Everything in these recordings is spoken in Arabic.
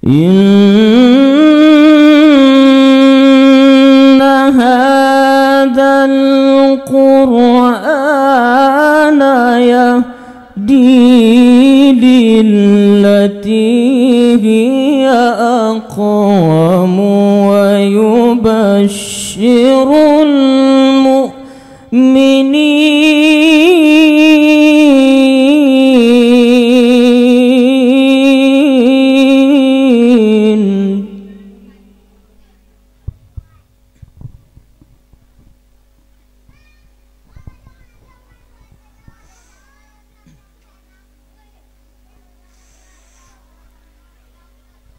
إن هذا القرآن يهدي للتي هي أقوم ويبشر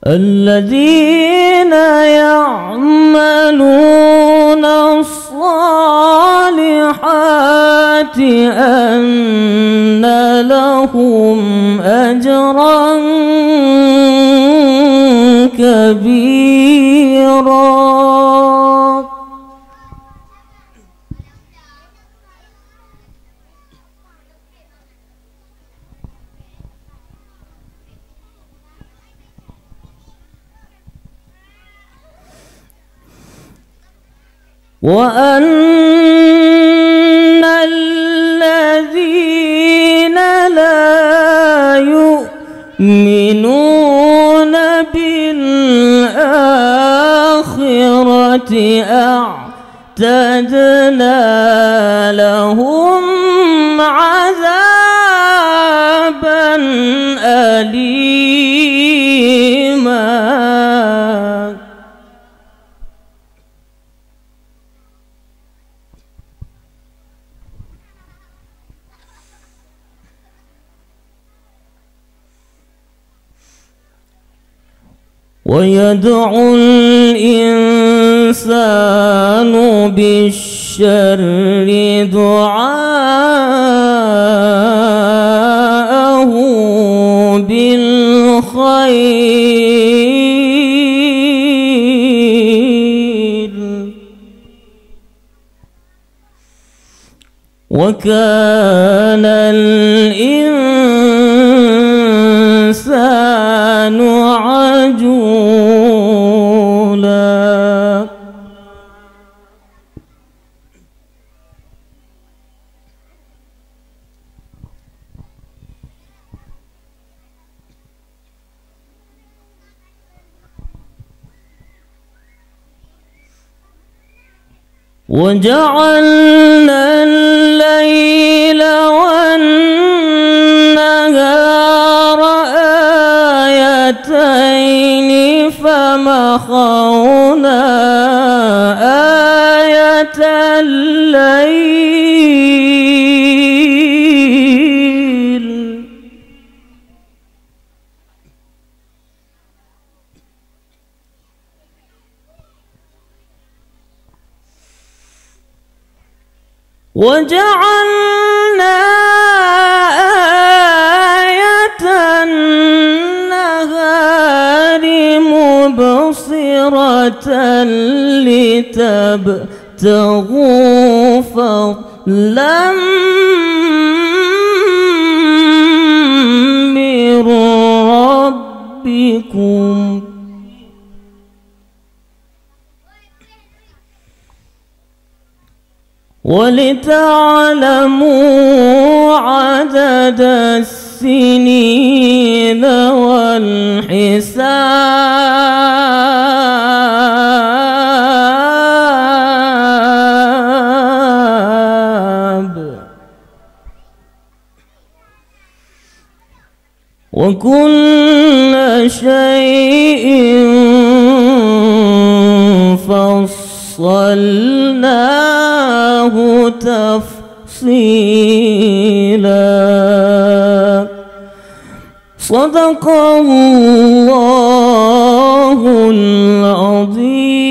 الذين يعملون الصالحات أن لهم أجرا كبيرا. وأن الذين لا يؤمنون بالآخرة أعتدنا لهم عذابا أليما. ويدعو الإنسان بالشر دعاءه بالخير وكان الإنسان عجولا. وجعلنا الليل والنهار آيتين فمحونا آية الليل وجعلنا آية النهار مبصرة لتبتغوا فضلا من ربكم ولتعلموا عدد السنين والحساب وكل شيء فصلناه تفصيلا. صدق الله العظيم.